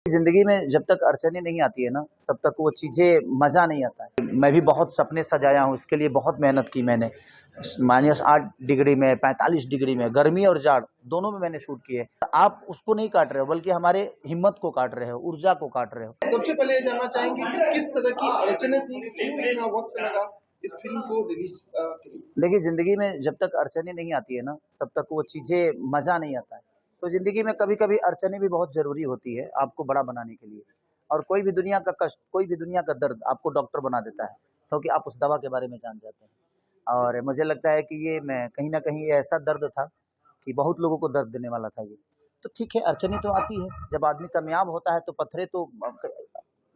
ज़िंदगी में जब तक अड़चनें नहीं आती है ना, तब तक वो चीज़ें मज़ा नहीं आता है। मैं भी बहुत सपने सजाया हूँ, इसके लिए बहुत मेहनत की मैंने। -8 डिग्री में, 45 डिग्री में, गर्मी और जाड़ दोनों में मैंने शूट किए। आप उसको नहीं काट रहे हो, बल्कि हमारे हिम्मत को काट रहे हो, ऊर्जा को काट रहे हो। सबसे पहले ये जानना चाहेंगे कि किस तरह की अड़चनें थी, क्यों इतना वक़्त लगा इस फ़िल्म को रिलीज़ के लिए? देखिए, ज़िंदगी में जब तक अड़चनें नहीं आती है ना, तब तक वो चीज़ें मज़ा नहीं आता है। तो ज़िंदगी में कभी-कभी अड़चनें भी बहुत ज़रूरी होती है, आपको बड़ा बनाने के लिए। और कोई भी दुनिया का कष्ट, कोई भी दुनिया का दर्द आपको डॉक्टर बना देता है, क्योंकि आप उस दवा के बारे में जान जाते हैं। और मुझे लगता है कि ये मैं कहीं न कहीं ये ऐसा दर्द था कि बहुत लोगों को दर्द देने वाला था ये। तो ठीक है, अड़चनें तो आती हैं, जब आदमी कामयाब होता है तो पत्थरे तो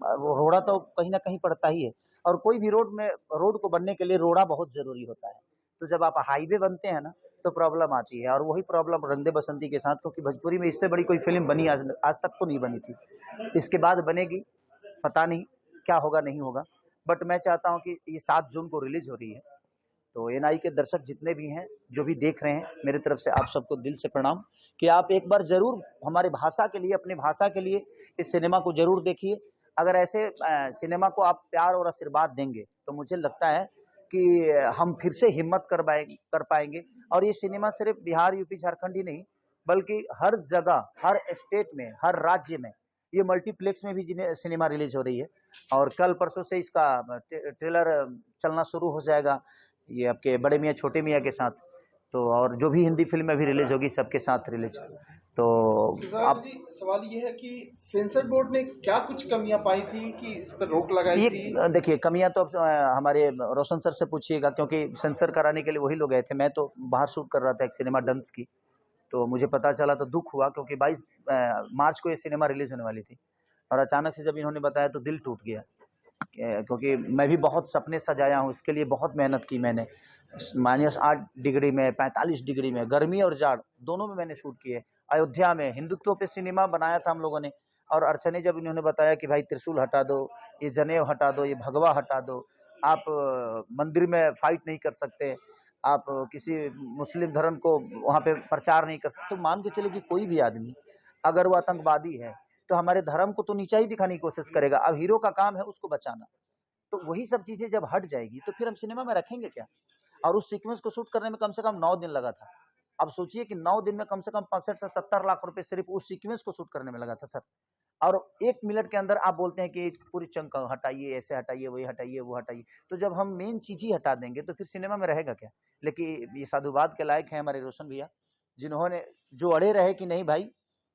वो रोड़ा तो कहीं न कहीं पड़ता ही है। और कोई भी रोड को बनने के लिए रोड़ा बहुत ज़रूरी होता है। तो जब आप हाईवे बनते हैं ना, तो प्रॉब्लम आती है और वही प्रॉब्लम रंग दे बसंती के साथ, क्योंकि भोजपुरी में इससे बड़ी कोई फ़िल्म बनी आज तक तो नहीं बनी थी। इसके बाद बनेगी, पता नहीं क्या होगा, नहीं होगा। बट मैं चाहता हूँ कि ये 7 जून को रिलीज़ हो रही है, तो एनआई के दर्शक जितने भी हैं, जो भी देख रहे हैं, मेरी तरफ से आप सबको दिल से प्रणाम कि आप एक बार ज़रूर हमारी भाषा के लिए, अपनी भाषा के लिए इस सिनेमा को ज़रूर देखिए। अगर ऐसे सिनेमा को आप प्यार और आशीर्वाद देंगे, तो मुझे लगता है कि हम फिर से हिम्मत कर पाएँगे। और ये सिनेमा सिर्फ़ बिहार, यूपी, झारखंड ही नहीं, बल्कि हर जगह, हर स्टेट में, हर राज्य में, ये मल्टीप्लेक्स में भी सिनेमा रिलीज़ हो रही है। और कल परसों से इसका ट्रेलर चलना शुरू हो जाएगा, ये आपके बड़े मियाँ, छोटे मियाँ के साथ। तो और जो भी हिंदी फ़िल्म अभी रिलीज़ होगी, सबके साथ रिलीज़। तो इंतज़ार आप जी, सवाल ये है कि सेंसर बोर्ड ने क्या कुछ कमियाँ पाई थी कि इस पर रोक लगाई ये थी? देखिए, कमियाँ तो अब हमारे रोशन सर से पूछिएगा, क्योंकि सेंसर कराने के लिए वही लोग गए थे। मैं तो बाहर शूट कर रहा था एक सिनेमा डंस की। तो मुझे पता चला तो दुःख हुआ, क्योंकि 22 मार्च को ये सिनेमा रिलीज़ होने वाली थी। और अचानक से जब इन्होंने बताया तो दिल टूट गया। क्योंकि मैं भी बहुत सपने सजाया हूँ, इसके लिए बहुत मेहनत की मैंने। -8 डिग्री में, 45 डिग्री में, गर्मी और जाड़ दोनों में मैंने शूट किए। अयोध्या में हिंदुत्व पे सिनेमा बनाया था हम लोगों ने। और अड़चनें जब इन्होंने बताया कि भाई त्रिशूल हटा दो, ये जनेऊ हटा दो, ये भगवा हटा दो, आप मंदिर में फाइट नहीं कर सकते, आप किसी मुस्लिम धर्म को वहाँ पे प्रचार नहीं कर सकते। तो मान के चलिए कि कोई भी आदमी अगर वो आतंकवादी है, तो हमारे धर्म को तो नीचा ही दिखाने की कोशिश करेगा। अब हीरो का काम है उसको बचाना। तो वही सब चीज़ें जब हट जाएगी, तो फिर हम सिनेमा में रखेंगे क्या? और उस सीक्वेंस को शूट करने में कम से कम 9 दिन लगा था। अब सोचिए कि 9 दिन में कम से कम 65 से 70 लाख रुपए सिर्फ़ उस सीक्वेंस को शूट करने में लगा था सर। और 1 मिनट के अंदर आप बोलते हैं कि पूरी चंक हटाइए, ऐसे हटाइए, वही हटाइए, वो हटाइए। तो जब हम मेन चीज़ ही हटा देंगे, तो फिर सिनेमा में रहेगा क्या? लेकिन ये साधुवाद के लायक हैं हमारे रोशन भैया, जिन्होंने जो अड़े रहे कि नहीं भाई,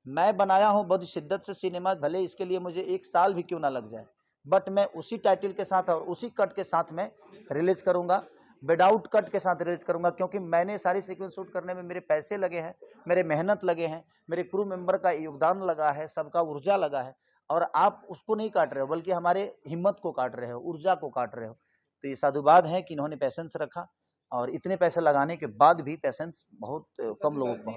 मैं बनाया हूँ बड़ी शिद्दत से सिनेमा, भले इसके लिए मुझे 1 साल भी क्यों ना लग जाए। बट मैं उसी टाइटल के साथ और उसी कट के साथ मैं रिलीज़ करूँगा, विदाउट कट के साथ रिलीज़ करूँगा, क्योंकि मैंने सारी सीक्वेंस शूट करने में मेरे पैसे लगे हैं, मेरे मेहनत लगे हैं, मेरे क्रू मेंबर का योगदान लगा है, सबका ऊर्जा लगा है। और आप उसको नहीं काट रहे हो, बल्कि हमारे हिम्मत को काट रहे हो, ऊर्जा को काट रहे हो। तो ये साधुवाद है कि इन्होंने पैशेंस रखा, और इतने पैसे लगाने के बाद भी पैशेंस बहुत कम लोगों को